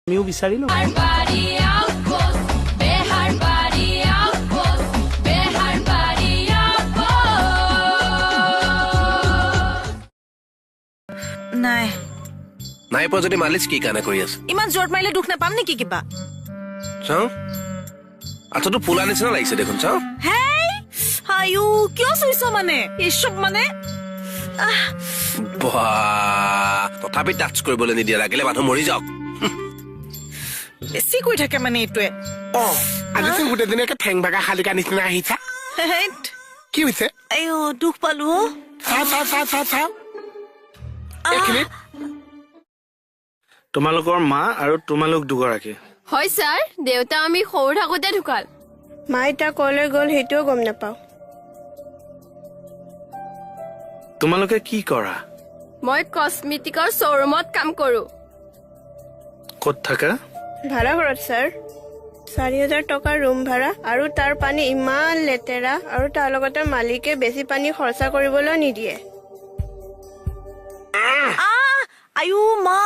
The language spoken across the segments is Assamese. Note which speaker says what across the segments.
Speaker 1: আমিও বিচাৰিলো
Speaker 2: নাই
Speaker 3: নাই পৰা যদি মালিচ কি কাৰণে কৰি আছে
Speaker 2: ইমান জোৰত মাৰিলে দুখ নাপাম নেকি কিবা
Speaker 3: চাও আচ্ছাটো ফুলা নিচিনা লাগিছে দেখোন চাও
Speaker 2: হেই আয়ু কিয় চুইছ মানে এসব মানে
Speaker 3: তথাপি টাচ কৰিবলৈ নিদিয়া লাগিলে মানুহ মৰি যাওক
Speaker 2: বেছি কৈ থাকে মানে এইটোৱে
Speaker 4: আজি চোন গোটেইজনীকে ঠেং ভাগা শালিকা নিচিনা আহিছা কি হৈছে
Speaker 2: আয়ো দুখ পালো
Speaker 4: চাও এইখিনি
Speaker 1: তোমালোকৰ মা আৰু তোমালোক দুগৰাকী
Speaker 5: হয় ছাৰ দেউতা আমি সৰু থাকোতে ঢুকাল
Speaker 6: মা এতিয়া কলৈ গ'ল সেইটোও গম নাপাওঁ
Speaker 1: তোমালোকে কি কৰা
Speaker 5: মই কসমেটিকৰ শ্বৰুমত কাম কৰো
Speaker 1: ক'ত থাকা
Speaker 6: ভাড়া ঘৰত ছাৰ 4,000 টকা ৰুম ভাড়া আৰু তাৰ পানী ইমান লেতেৰা আৰু তাৰ লগতে মালিকে বেছি পানী খৰচা কৰিবলৈ নিদিয়ে
Speaker 2: আয়ু মা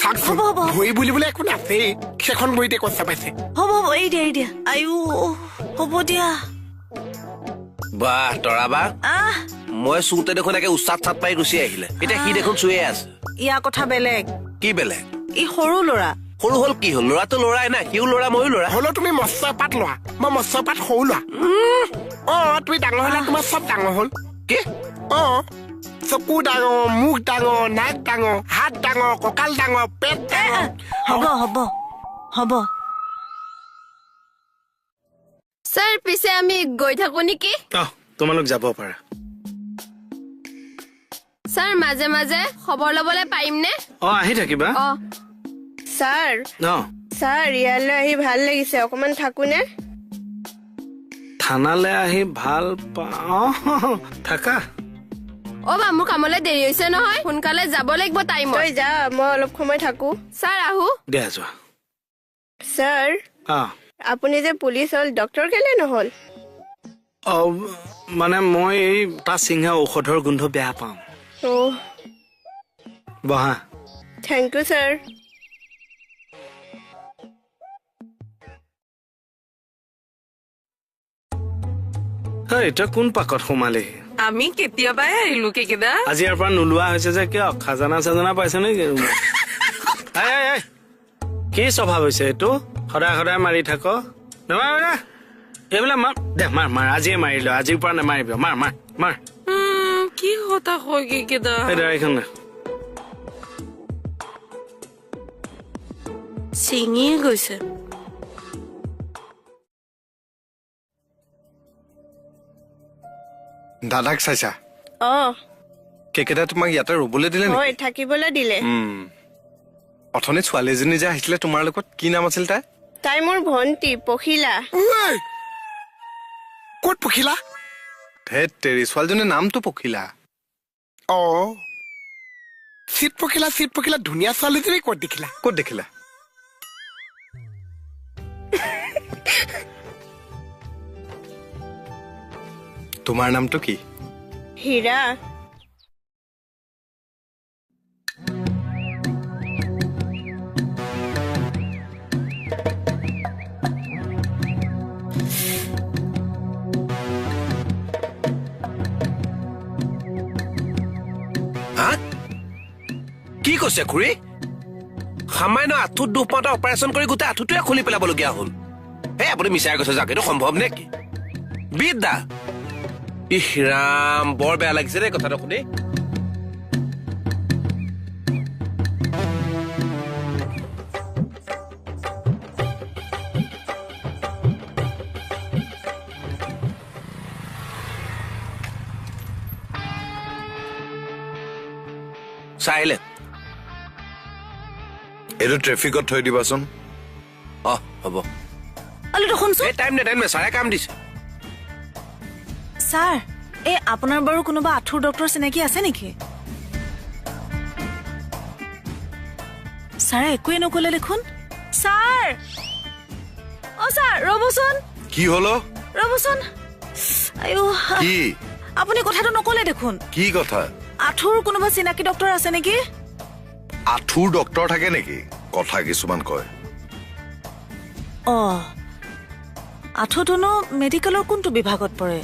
Speaker 4: চাওকচোন ভৰি বুলিবলৈ একো নাছেই সেইখন ভৰিতে কষ্ট পাইছে
Speaker 2: হ'ব এই দিয়া আয়ু হ'ব দিয়া
Speaker 3: বাহ তৰাবা
Speaker 2: আহ
Speaker 3: মই চুতে দেখোন একে উচ্চাত চাত পাই গুচি আহিলে এতিয়া সি দেখোন চুয়ে আছে
Speaker 2: ইয়াৰ কথা বেলেগ
Speaker 3: কি বেলেগ
Speaker 2: ই সৰু ল'ৰা
Speaker 3: সৰু হল কি হল ল'ৰাটো ল'ৰাই না সিও ল'ৰা ময়ো ল'ৰা
Speaker 4: হলেও তুমি মৎস্য পাত লোৱা মই মৎস্য পাত সৰু লোৱা তুমি ডাঙৰ হলে তোমাৰ চব ডাঙৰ হল
Speaker 3: কি
Speaker 4: চকু ডাঙৰ মুখ ডাঙৰ নাক ডাঙৰ হাত ডাঙৰ কঁকাল ডাঙৰ পেট ডাঙৰ
Speaker 2: হ'ব
Speaker 5: ছাৰ পিছে আমি গৈ থাকো নেকি
Speaker 1: তোমালোক যাব পাৰা
Speaker 5: ছাৰ মাজে মাজে খবৰ ল'বলৈ পাৰিম নে
Speaker 1: আহি থাকিবা
Speaker 6: ছাৰ ইয়ালৈ আহি ভাল লাগিছে অকমান থাকোনে
Speaker 1: থানালৈ আহি ভাল থাকা
Speaker 5: বা মোৰ কামলৈ দেৰি হৈছে নহয় সোনকালে যাব লাগিব টাইমত
Speaker 6: তই যা মই অলপ সময় থাকো
Speaker 5: ছাৰ আহো
Speaker 1: দিয়া যোৱা
Speaker 6: ছাৰ আপুনি যে পুলিচ হ'ল ডক্টৰ কেলে নহল
Speaker 1: মানে মই এই তাত চিঙা ঔষধৰ গোন্ধ বেয়া পাওঁ বহা
Speaker 6: থেংক ইউ ছাৰ
Speaker 1: তই কোন পাকত সোমালেহি
Speaker 2: আমি কেতিয়াবাই আহিলো কেকেদা
Speaker 1: আজি ইয়াৰ পৰা নোলোৱা হৈছে যে কিয় খাজানা চাজানা পাইছে নেকি কি স্বভাৱ হৈছে এইটো সদায় সদায় মাৰি থাক এইবিলাক মাৰ আজিয়ে মাৰিলো আজিৰ পৰা নেমাৰিবি মাৰ
Speaker 2: কি কথা হয় কেকেদা
Speaker 1: এইখন
Speaker 2: চিঙিয়ে গৈছে
Speaker 7: দাদাক চাইছা কেকেটা তোমাক ইয়াতে ৰবলৈ দিলে
Speaker 6: হয় থাকিবলৈ দিলে
Speaker 7: অথনি ছোৱালী এজনী যে আহিছিলে তোমাৰ লগত কি নাম আছিল
Speaker 6: তাই মোৰ ভন্টি পখিলা
Speaker 4: ক'ত পখিলা
Speaker 7: ধেত তেৰি ছোৱালীজনীৰ নামটো পখিলা
Speaker 4: চিট পখিলা ধুনীয়া ছোৱালীজনী ক'ত দেখিলা
Speaker 7: তোমাৰ নামটো কি
Speaker 6: হীৰা
Speaker 3: কি কৈছে খুৰী সামান্য আঁঠুত দুখ পাওঁতে অপাৰেশ্যন কৰি গোটেই আঁঠুটোৱে খুলি পেলাবলগীয়া হ'ল আপুনি মিছাই কৈছে যাক এইটো সম্ভৱ নে কি বিদ্যা ইৰাম বৰ বেয়া লাগিছে দেই কথাটো শুনি চাইলে
Speaker 7: এইটো ট্ৰেফিকত থৈ দিবাচোন
Speaker 3: হ'ব টাইম নে চাৰে কাম দিছে
Speaker 2: ছাৰ এই আপোনাৰ বাৰু কোনোবা আঁঠুৰ ডক্টৰ চিনাকি আছে নেকি ছাৰে একোৱে নকলে দেখোন ছাৰ ছাৰ ৰ'বচোন
Speaker 7: কি হলো
Speaker 2: ৰ'বচোন আয়ো
Speaker 7: কি
Speaker 2: আপুনি কথাটো নকলে দেখোন
Speaker 7: কি কথা
Speaker 2: আঁঠুৰ কোনোবা চিনাকি ডক্টৰ আছে নেকি
Speaker 7: আঁঠুৰ ডক্টৰ থাকে নেকি কথা কিছুমান কয়
Speaker 2: আঁঠুটোনো মেডিকেলৰ কোনটো বিভাগত পৰে?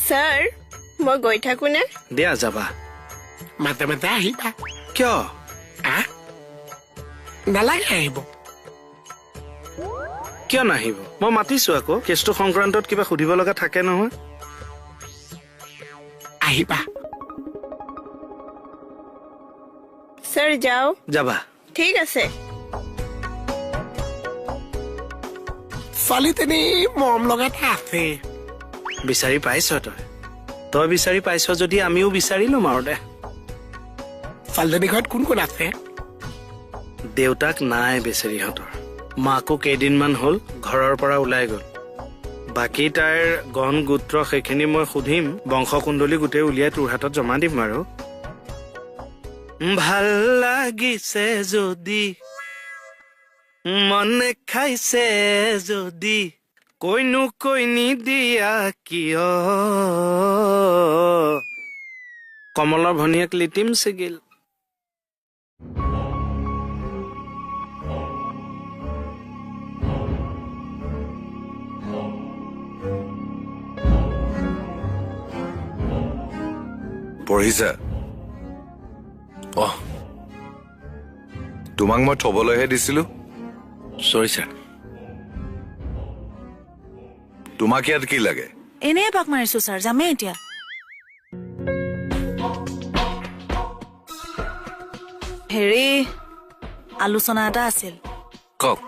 Speaker 6: ছাৰ মই গৈ থাকোনে?
Speaker 1: দিয়া যাবা।
Speaker 4: মাজে মাজে আহিবা
Speaker 1: কিয়?
Speaker 4: নালাগে আহিব
Speaker 1: কিয় নাহিব? মই মাতিছো আকৌ, কেছটো সংক্ৰান্তত কিবা সুধিব লগা থাকে নহয়।
Speaker 4: আহিবা
Speaker 6: ছাৰ যাওঁ।
Speaker 1: যাবা।
Speaker 6: ঠিক আছে।
Speaker 4: ছোৱালীজনী মৰম লগা এটা আছে।
Speaker 1: বিচাৰি পাইছ তই বিচাৰি পাইছ যদি আমিও বিচাৰি লম আৰু দে।
Speaker 4: ছোৱালীজনী ঘৰত কোন কোন আছে?
Speaker 1: দেউতাক নাই বেচেৰীহঁতৰ, মাকো কেইদিনমান হ'ল ঘৰৰ পৰা ওলাই গ'ল। বাকী তাইৰ গণ গোত্ৰ সেইখিনি মই সুধিম, বংশকুণ্ডলী গোটেই উলিয়াই তোৰ হাতত জমা দিম আৰু। ভাল লাগিছে যদি, মনে খাইছে যদি, কৈনো কৈ নিদিয়া কিয়? কমলৰ ভনীয়েক লিটিম ছিগিল।
Speaker 8: পঢ়িছা? তোমাক মই থবলৈহে দিছিলো।
Speaker 1: চৰি ছাৰ।
Speaker 8: তোমাক ইয়াত কি লাগে?
Speaker 2: এনেই পাক মাৰিছো ছাৰ, যামেই এতিয়া। হেৰি, আলোচনা এটা আছিল।
Speaker 8: কওক।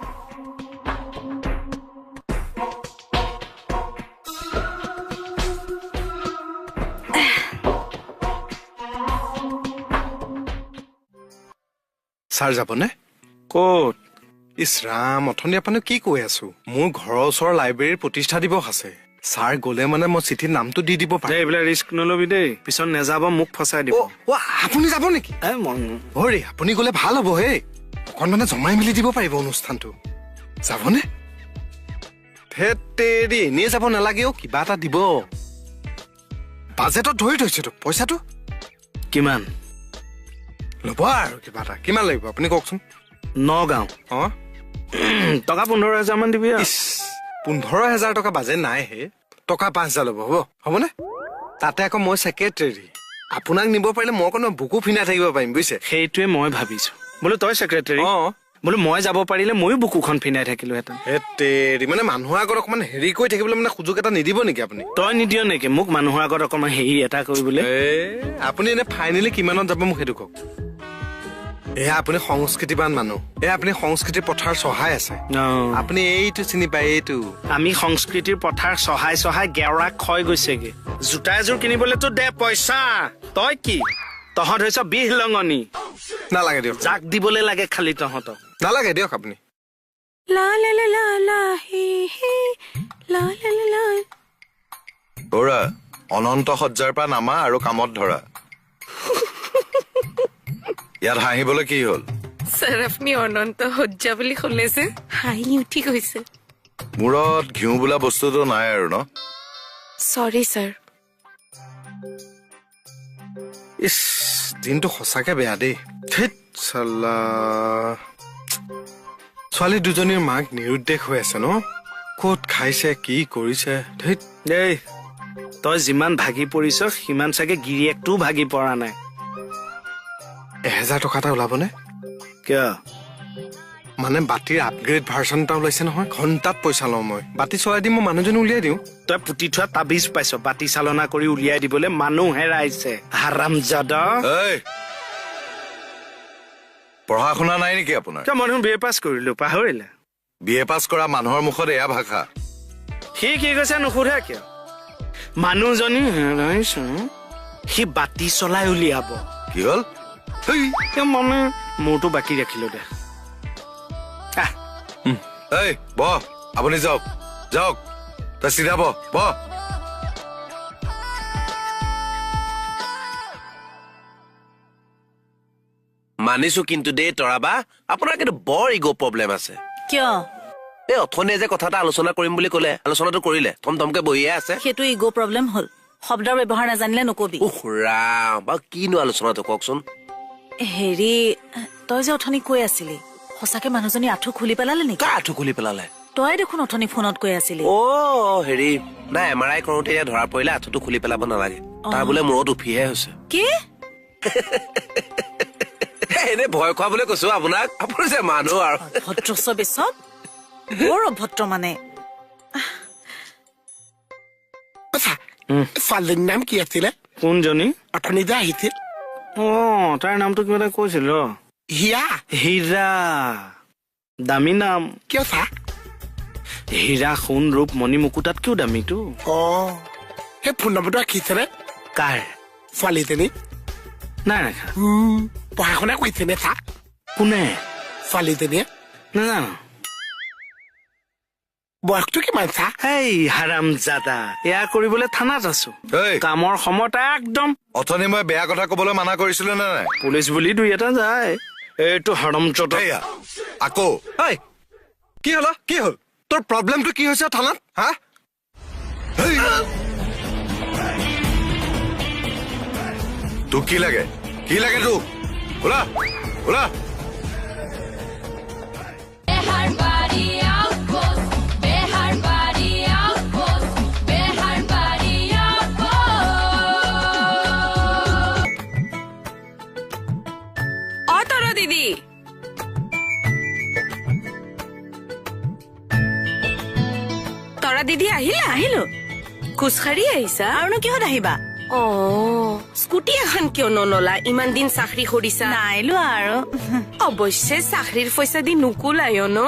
Speaker 7: ছাৰ যাবনে?
Speaker 1: ক'ত?
Speaker 7: ইছ ৰাম, অথনি আপুনি কি কৈ আছো? মোৰ ঘৰৰ ওচৰৰ লাইব্ৰেৰীৰ প্ৰতিষ্ঠা দিৱস আছে। ছাৰ গ'লে মানে মই চিঠিত নামটো দি দিব পাৰিম।
Speaker 1: এইবিলাক ৰিস্ক নলবি দেই, পিছত নেযাব মোক ফচাই দিব।
Speaker 7: আপুনি যাব নেকি? হৰি, আপুনি গ'লে ভাল হ'ব হে। অকণ জমাই মেলি দিব পাৰিব অনুষ্ঠানটো। যাবনে? ধেৎতেৰি, এনেই যাব নালাগে অ', কিবা এটা দিব। বাজেটত ধৰি থৈছেতো পইচাটো।
Speaker 1: কিমান
Speaker 7: ল'ব আৰু কিবা এটা। কিমান লাগিব আপুনি কওকচোন।
Speaker 1: নগাঁও টকা 15,000 মান দিবি।
Speaker 7: 15,000 টকা বাজেট নাই হে। টকা 5,000 ল'ব, হ'বনে? তাতে আকৌ মই ছেক্ৰেটাৰী, আপোনাক নিব পাৰিলে মই অকণ বুকু ফিনাই থাকিব পাৰিম, বুজিছে?
Speaker 1: সেইটোৱে মই ভাবিছো। বোলো তই ছেক্ৰেটাৰী, বোলো মই যাব পাৰিলে ময়ো বুকুখন ফিনাই থাকিলোহেঁতেন।
Speaker 7: হেতেৰি, মানে মানুহৰ আগত অকমান হেৰি কৰি থাকিবলৈ মানে সুযোগ এটা নিদিব নেকি আপুনি?
Speaker 1: তই নিদিয় নেকি মোক মানুহৰ আগত অকমান হেৰি এটা কৰিবলৈ?
Speaker 7: আপুনি এনে ফাইনেলি কিমানত যাব মোক সেইটো কওক। এয়া আপুনি সংস্কৃতিবান মানুহ, এয়া আপুনি সংস্কৃতিৰ পথাৰ চহাই আছে। আপুনি এইটো চিনি পায়, এইটো
Speaker 1: আমি সংস্কৃতিৰ পথাৰ চহাই চহাই গেৰা ক্ষয় গৈছেগে। জোতা এযোৰ কিনিবলেতো দে পইচা, তই কি তহঁত হৈছ বিহ লঙনি।
Speaker 7: নালাগে দিয়ক,
Speaker 1: জাক দিবলৈ লাগে খালি তহঁতক।
Speaker 7: নালাগে দিয়ক আপুনি।
Speaker 8: ধৰা অনন্ত সজ্জাৰ পৰা নামা আৰু কামত ধৰা। ইয়াত হাঁহিবলৈ কি হ'ল?
Speaker 9: ছাৰ আপুনি অনন্ত সজ্জা বুলি ক'লে যে হাঁহি উঠি গৈছে।
Speaker 8: মূৰত ঘিউ বোলা বস্তুটো নাই আৰু ন?
Speaker 9: চৰি ছাৰ।
Speaker 7: ইছ, দিনটো সঁচাকে বেয়া দেই। ধেৎ চাল্লা, ছোৱালী দুজনীৰ মাক নিৰুদ্দেশ হৈ আছে ন? ক'ত খাইছে, কি কৰিছে? ধেৎ।
Speaker 1: দেই, তই যিমান ভাগি পৰিছ সিমান চাগে গিৰিয়েকটোও ভাগি পৰা নাই।
Speaker 7: 1,000 টকা এটা ওলাবনে?
Speaker 1: কিয়?
Speaker 7: মানে বাতিৰ আপগ্ৰেড ভাৰ্চন এটা ওলাইছে নহয়, ঘণ্টাত পইচা লওঁ মই। বাতি চলাই দি মই মানুহজনী উলিয়াই দিওঁ।
Speaker 1: তই পুতি থোৱা তাবিজ পাইছ বাতি চালনা কৰি উলিয়াই দিবলৈ? মানুহ হেৰাইছে হাৰামজাদা।
Speaker 8: পঢ়া শুনা নাই নেকি আপোনাৰ?
Speaker 1: মই দেখোন BA পাছ কৰিলো, পাহৰিলে?
Speaker 8: BA পাছ কৰা মানুহৰ মুখত এয়া ভাষা?
Speaker 1: সি কি কৈছে নুসুধে কিয়? মানুহজনী হেৰাইছে, সি বাতি চলাই উলিয়াব।
Speaker 8: কি হ'ল?
Speaker 1: মানে মোৰতো বাকী ৰাখিলো দে।
Speaker 8: এই বহ, আপুনি যাওক যাওক, তই চিধা বহ।
Speaker 3: মানিছো কিন্তু দেই তৰাবা, আপোনাৰ কিন্তু বৰ ইগ' প্ৰব্লেম আছে।
Speaker 2: কিয়?
Speaker 3: এই অথনিয়ে যে কথা এটা আলোচনা কৰিম বুলি ক'লে, আলোচনাটো কৰিলে? থমথমকে বহিয়ে আছে।
Speaker 2: সেইটো ইগ' প্ৰব্লেম হ'ল। শব্দৰ ব্যৱহাৰ নাজানিলে নকবি
Speaker 3: উহ ৰাম বাৰু কিনো আলোচনাটো কওকচোন
Speaker 2: হেৰি তই যে অথনি কৈ আছিলি সঁচাকে মানুহজনী আঁঠু খুলি পেলালে নেকি
Speaker 3: কাৰ আঁঠু খুলি পেলালে
Speaker 2: তই দেখোন অথনি ফোনত কৈ আছিলি
Speaker 3: হেৰি নাই MRI কৰোতে এতিয়া ধৰা পৰিলে আঁঠুটো খুলি পেলাব নালাগে তাৰ বোলে মূৰত উফিহে হৈছে
Speaker 2: কি
Speaker 3: এনে ভয় খুৱাবলৈ কৈছো আপোনাক আপুনি যে মানুহ আৰু
Speaker 2: ভদ্ৰ চবে চব বৰ অভদ্ৰ মানে
Speaker 4: ছোৱালীজনীৰ নাম কি আছিলে
Speaker 1: কোনজনী
Speaker 4: অথনি যে আহিছিল
Speaker 1: তাৰ নামটো কিবা এটা কৈছিল ৰ
Speaker 4: হিয়া
Speaker 1: হীৰা দামী নাম
Speaker 4: কিয় চা
Speaker 1: হীৰা সোণ ৰূপ মণি মুকুতাতকেও দামীটো
Speaker 4: সেই ফোন নম্বৰটো ৰাখিছেনে
Speaker 1: কাৰ
Speaker 4: ছোৱালীজনী
Speaker 1: নাই ৰাখা
Speaker 4: পঢ়া শুনা কৰিছেনে চা
Speaker 1: কোনে
Speaker 4: ছোৱালীজনীয়ে
Speaker 1: নাজানো
Speaker 4: বয়সটো কিমান চা
Speaker 1: এই হাৰাম জাদা এয়া কৰিবলৈ থানাত আছো কামৰ সময়ত একদম
Speaker 8: অথনি মই বেয়া কথা কবলৈ মানা কৰিছিলো নে নাই
Speaker 1: পুলিচ বুলি দুই এটা যায় এইটো হাৰাম জাদা
Speaker 8: আকৌ
Speaker 7: কি হল তোৰ প্ৰব্লেমটো কি হৈছে থানাত হা
Speaker 8: তোক কি লাগে তোক ওলা ওলা
Speaker 9: তৰা দিদি তৰা দিদি আহিলো খোজকাঢ়ি আহিছা
Speaker 2: আৰুনো কিহত আহিবা
Speaker 9: স্কুটি এখন কিয় নললা ইমান দিন চাকৰি কৰিছা
Speaker 2: নাই লোৱা আৰু
Speaker 9: অৱশ্যে চাকৰিৰ পইচা দি নুকুলাই ন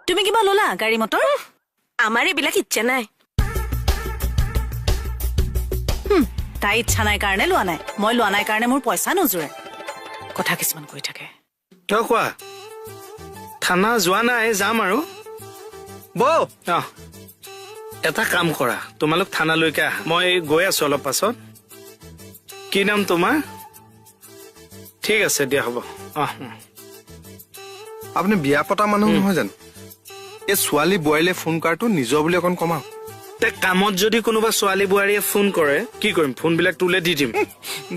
Speaker 2: তুমি কিবা ললা গাড়ী মটৰ
Speaker 9: আমাৰ এইবিলাক ইচ্ছা নাই
Speaker 2: তাই ইচ্ছা নাই কাৰণে লোৱা নাই মই লোৱা নাই কাৰণে মোৰ পইচা নোজোৰে কথা কিছুমান কৈ থাকে
Speaker 1: তই কোৱা থানা যোৱা নাই যাম আৰু বৌ এটা কাম কৰা তোমালোক থানালৈকে আহা মই গৈ আছো অলপ পাছত কি নাম তোমাৰ ঠিক আছে দিয়া হ'ব
Speaker 7: আপুনি বিয়া পতা মানুহ নহয় জানো এই ছোৱালী বোৱাৰীলে ফোন কৰাটো নিজৰ বুলি অকণ কমাওক
Speaker 1: কামত যদি কোনোবা ছোৱালী বোৱাৰীয়ে ফোন কৰে কি কৰিম ফোন বিলাক তোলে দি দিম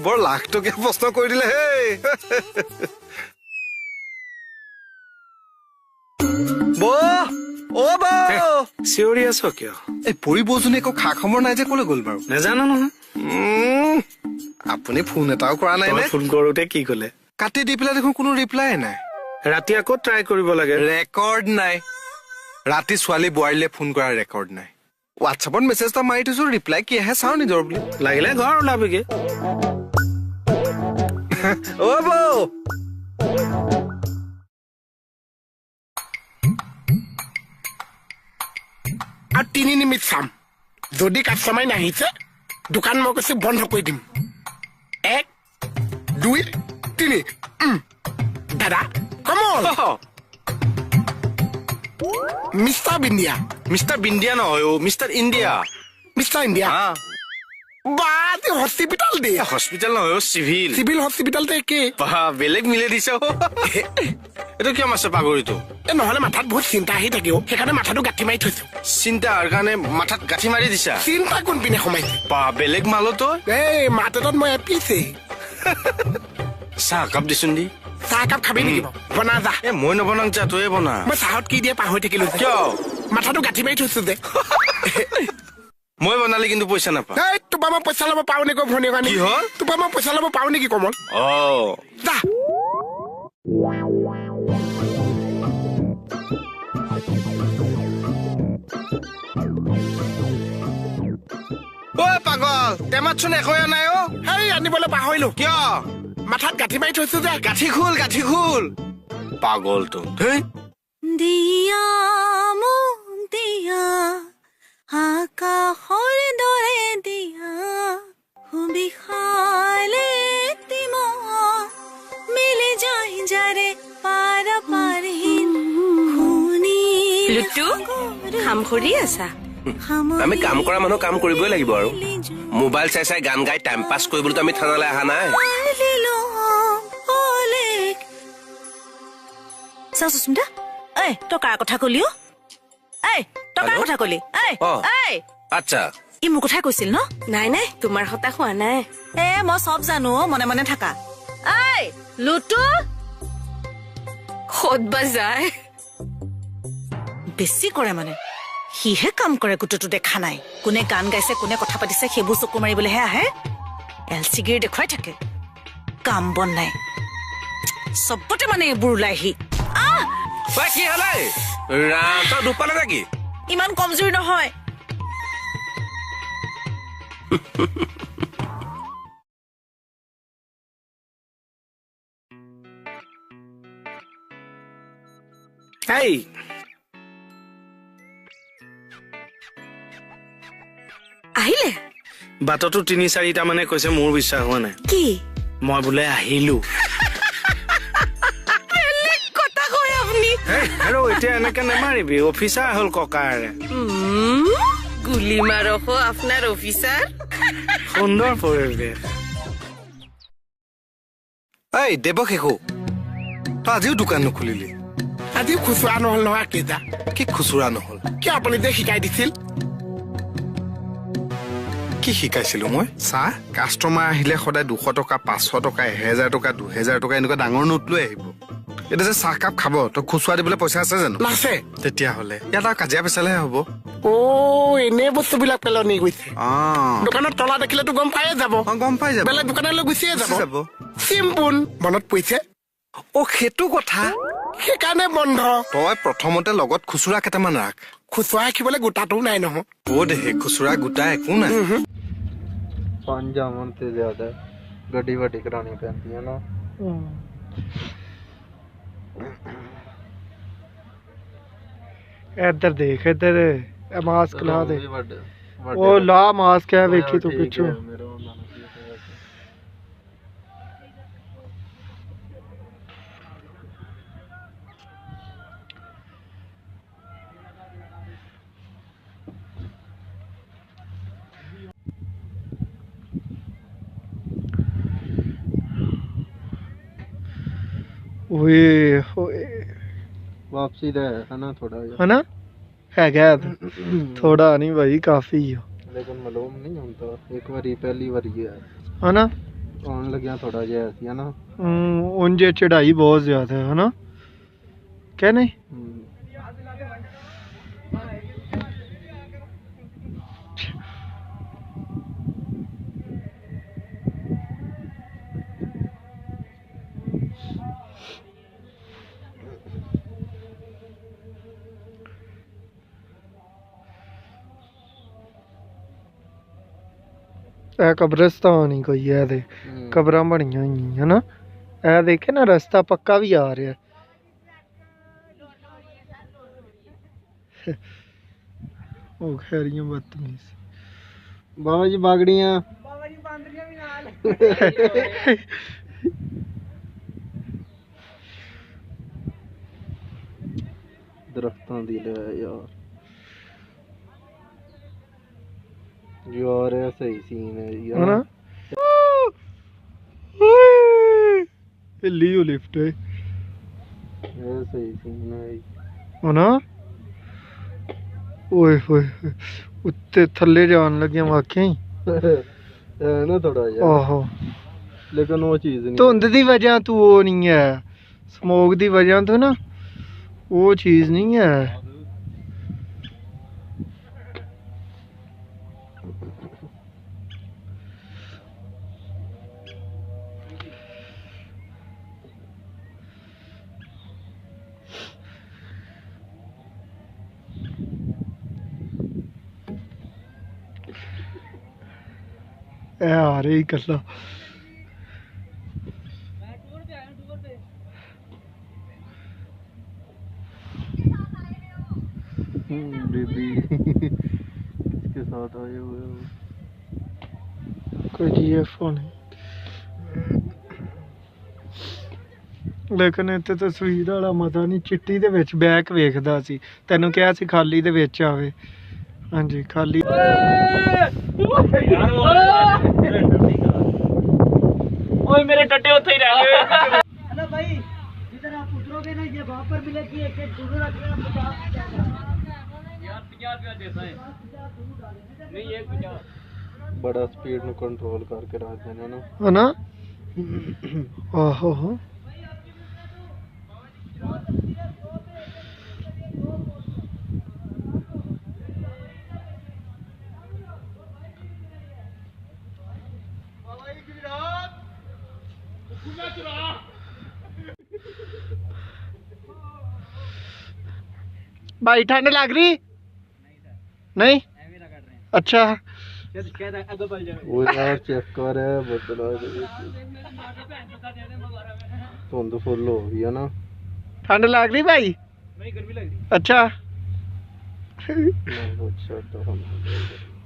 Speaker 7: বৰ লাখ টকীয়া প্ৰশ্ন কৰি দিলে হেই
Speaker 1: চিঞৰি আছ কিয়
Speaker 7: এই পৰিবজনী একো খা খবৰ নাই যে কলৈ গ'ল বাৰু
Speaker 1: নাজানো নহয়
Speaker 7: আপুনি ফোন এটাও কৰা নাই নে
Speaker 1: ফোন কৰোতে কি কলে
Speaker 7: কাটি দি পেলাই দেখোন কোনো ৰিপ্লাই নাই
Speaker 1: ৰাতি আকৌ ট্ৰাই কৰিব লাগে
Speaker 7: ৰেকৰ্ড নাই ৰাতি ছোৱালী বোৱাৰীলে ফোন কৰাৰ ৰেকৰ্ড নাই হোৱাটছএপত মেছেজ এটা মাৰি থৈছো ৰিপ্লাই কি আহে চাওঁ নিজৰ বুলি
Speaker 1: লাগিলে ঘৰ ওলাবিগে
Speaker 7: বৌ
Speaker 4: আৰু 3 মিনিট চাম যদি কাষ্টমাৰ নাহিছে দোকান মই কৈছো বন্ধ কৰি দিম 1 2 3 দাদা কমল মিষ্টাৰ বিন্দিয়া
Speaker 1: মিষ্টাৰ বিন্দিয়া নহয় মিষ্টাৰ ইণ্ডিয়া
Speaker 4: মিষ্টাৰ ইণ্ডিয়া বাতি হস্পিটাল দে
Speaker 1: হস্পিটেল নহয় চিভিল
Speaker 4: চিভিল হস্পিটালতে একে
Speaker 1: বেলেগ মিলে দিছে এইটো কিয় মাছে পাগৰিটো
Speaker 4: নহলে মাথাত বহুত চিন্তা আহি থাকিও সেইকাৰণে মাথাটো গাঁঠি মাৰি থৈছো
Speaker 1: চিন্তাৰ কাৰণে মাথাত গাঁঠি মাৰি দিছা
Speaker 4: চিন্তা কোন পিনে সোমাইছে
Speaker 1: বেলেগ মালতো
Speaker 4: এই মাতত মই এপিছে
Speaker 1: চাহ কাপ দিছোন দি
Speaker 4: চাহ কাপ খাবি নেকি বনা যা
Speaker 1: মই নবনাও যা তয়ে বনা
Speaker 4: মই চাহত কি দিয়ে পাহৰি থাকিলো
Speaker 1: কিয়
Speaker 4: মাথাটো গাঁঠি মাৰি থৈছো যে
Speaker 1: মই বনালে কিন্তু পইচা নাপাওঁ
Speaker 4: এই তোমাৰ মই পইচা ল'ব পাৰো নেকি ভনী কাৰণে
Speaker 1: কি হ'ল
Speaker 4: তোমাৰ মই পইচা ল'ব পাৰো নেকি কমল যা
Speaker 1: পাগল টেমাতচোন একোৱে নাই
Speaker 4: সেই আনিবলৈ পাহৰিলো
Speaker 1: কিয়
Speaker 4: মাথাত গাঁঠি মাৰি থৈছো যে
Speaker 1: গাঁঠি খোল পাগলটো
Speaker 2: দিয়া মোক দিয়া আকাশৰ দৰে দিয়া সুবিশালে মিলি যায় যাৰে পাৰ পাৰিন
Speaker 9: লুটু কাম কৰি আছা
Speaker 3: আমি কাম কৰা মানুহ কাম কৰিবই লাগিব আৰু মোবাইল চাই চাই গান গাই টাইম পাছ কৰিবলৈ আমি থানালৈ অহা নাই
Speaker 2: চাও সুস্মিতা তই কাৰ কথা কলিও তই কাৰ কথা কলি
Speaker 3: আচ্ছা
Speaker 2: ই মোৰ কথাই কৈছিল ন
Speaker 9: নাই নাই তোমাৰ হতা হোৱা নাই
Speaker 2: মই চব জানো মনে মনে থাকা এই লুটু
Speaker 9: ক'তবা যায়
Speaker 2: বেছি কৰে মানে সিহে কাম কৰে গোটটো দেখা নাই কোনে গান গাইছে কোনে কথা পাতিছে সেইবোৰ চকু মাৰিবলৈহে আহে এলচিগিৰি দেখুৱাই থাকে কাম বন নাই চবতে মানে এইবোৰ ওলাই সি
Speaker 3: কি হলে তই দুখ পালে নেকি
Speaker 2: ইমান কমজোৰি নহয়
Speaker 1: এই
Speaker 9: আহিলে
Speaker 1: বাটতো ৩-৪টা মানে কৈছে মোৰ বিশ্বাস হোৱা নাই
Speaker 9: কি
Speaker 1: মই বোলে আহিলো
Speaker 9: কথা কয় আপুনি
Speaker 1: আৰু এতিয়া এনেকে নেমাৰিবি অফিচাৰ হ'ল ককাৰে
Speaker 9: গুলি মাৰক আপোনাৰ অফিচাৰ
Speaker 1: সুন্দৰ পৰিৱেশ
Speaker 7: এই দেৱশেষু তই আজিও দোকান নুখুলিলি
Speaker 4: আজি খুচুৰা নহল নহয় কেইটা
Speaker 7: কি খুচুৰা নহল
Speaker 4: কিয় আপুনি যে শিকাই দিছিল
Speaker 7: কি শিকাইছিলো মই চাহ কাষ্টমাৰ আহিলে সদায় 200 টকা 500 টকা 1000 টকা 2000 টকা এনেকুৱা ডাঙৰ নোট লৈ আহিব এতিয়া যে চাহকাপ খাব তই খুচুৰা দিবলৈ পইচা আছে জানো
Speaker 4: নাছে
Speaker 7: তেতিয়াহ'লে ইয়াত আৰু কাজিয়া পেচালেহে হ'ব
Speaker 4: এনে বস্তুবিলাক পেলনি গৈছে দোকানত তলা দেখিলেতো গম পায়ে যাব
Speaker 7: গম পাই যাব
Speaker 4: বেলেগ দোকানলৈ গুচিয়ে যাব
Speaker 7: যাব
Speaker 4: চিম্পুল মনত পৰিছে
Speaker 7: সেইটো কথা
Speaker 4: সেইকাৰণে বন্ধ
Speaker 7: তই প্ৰথমতে লগত খুচুৰা কেইটামান ৰাখ
Speaker 4: খুচুৰা ৰাখিবলৈ গোটাটোও নাই নহয়
Speaker 7: দেহে খুচুৰা গোটা একো নাই
Speaker 10: 5 ਜਾਮਨ ਤੇ ਜ਼ਿਆਦਾ ਗੱਡੀ ਵੱਡੀ ਕਰਾਣੀ ਪੈਂਦੀ ਹੈ ਨਾ
Speaker 11: ਇੱਧਰ ਦੇਖ ਇੱਧਰ ਮਾਸਕ ਲਾ ਦੇ ਉਹ ਲਾ ਮਾਸਕ ਹੈ ਵੇਖੀ ਤੂੰ ਪਿੱਛੋਂ ਓਏ ਹੋਏ
Speaker 10: ਵਾਪਸੀ ਦਾ ਹੈ ਨਾ ਥੋੜਾ ਜਿਹਾ
Speaker 11: ਹਨਾ ਹੈਗਾ ਥੋੜਾ ਨਹੀਂ ਭਾਈ ਕਾਫੀ ਆ
Speaker 10: ਲੇਕਿਨ ਮਾਲੂਮ ਨਹੀਂ ਹੁੰਦਾ ਇੱਕ ਵਾਰੀ ਪਹਿਲੀ ਵਾਰੀ ਹੈ
Speaker 11: ਹਨਾ
Speaker 10: ਆਉਣ ਲੱਗਿਆ ਥੋੜਾ ਜਿਹਾ ਸੀ ਹਨਾ
Speaker 11: ਉਂਝ ਚੜਾਈ ਬਹੁਤ ਜ਼ਿਆਦਾ ਹੈ ਹਨਾ ਕਹਿ ਨਹੀਂ ਇਹ ਕਬਰਸਤਾਨ ਹੀ ਕੋਈ ਹੈ ਇਹਦੇ ਕਬਰਾਂ ਬਣੀਆਂ ਹੋਈਆਂ ਹਨਾ ਇਹ ਦੇਖੇ ਨਾ ਰਸਤਾ ਪੱਕਾ ਵੀ ਆ ਰਿਹਾ ਉਹ ਖੈਰੀਆਂ ਬਦਤਮੀਜ਼
Speaker 10: ਬਾਬਾ ਜੀ ਬਾਗੜੀਆਂ
Speaker 11: ਬਾਂਦਰੀਆਂ ਵੀ ਨਾਲ
Speaker 10: ਦਰਖਤਾਂ ਦੀ ਲੈ ਯਾਰ ਯਾਰ ਇਹ ਸਹੀ ਸੀਨ ਹੈ
Speaker 11: ਹਨਾ ਹਿੱਲੀ ਉਹ ਲਿਫਟ ਹੈ
Speaker 10: ਇਹ ਸਹੀ ਸੀਨ ਹੈ
Speaker 11: ਹਨਾ ਓਏ ਹੋਏ ਉੱਤੇ ਥੱਲੇ ਜਾਣ ਲੱਗਿਆ ਵਾਕਿਆ ਹੀ
Speaker 10: ਨਾ ਥੋੜਾ ਜਿਹਾ
Speaker 11: ਆਹੋ
Speaker 10: ਲੇਕਿਨ ਉਹ ਚੀਜ਼ ਨਹੀਂ
Speaker 11: ਧੁੰਦ ਦੀ ਵਜ੍ਹਾ ਤੋਂ ਉਹ ਨਹੀਂ ਹੈ ਸਮੋਕ ਦੀ ਵਜ੍ਹਾ ਤੋਂ ਨਾ ਉਹ ਚੀਜ਼ ਨਹੀਂ ਹੈ ਇਹ ਆ ਰਹੀ ਇਕੱਲਾ
Speaker 10: बेबी किसके साथ आए हुए हो
Speaker 11: कोई जीएफओ नहीं ਲੇਕਿਨ ਇੱਥੇ ਤਸਵੀਰ ਵਾਲਾ ਮਤਾ ਨਹੀਂ ਚਿੱਟੀ ਦੇ ਵਿੱਚ ਬੈਕ ਵੇਖਦਾ ਸੀ ਤੈਨੂੰ ਕਿਹਾ ਸੀ ਖਾਲੀ ਦੇ ਵਿੱਚ ਆਵੇ ਹਾਂਜੀ ਖਾਲੀ ਓਏ ਮੇਰੇ ਟੱਟੇ ਉੱਥੇ ਹੀ ਰਹਿ ਗਏ हेलो भाई जिधर आप उतरोगे ना ये वहां पर मिलेगी एक एक गुरु रख
Speaker 10: ਬੜਾ ਸਪੀਡ ਨੂੰ ਕੰਟਰੋਲ ਕਰਕੇ ਰੱਖਦੇ ਨੇ ਨਾ
Speaker 11: ਹਨਾ ਆਹੋ भाई ठंड लग रही नहीं अच्छा
Speaker 10: ਉਹ ਯਾਰ ਚੈੱਕ ਕਰ ਬੱਦਲਾ ਧੁੰਦ ਫੁੱਲ ਹੋ ਗਈ ਆ ਨਾ
Speaker 11: ठंड लग रही भाई नहीं गर्मी लग रही अच्छा
Speaker 10: अच्छा तो हम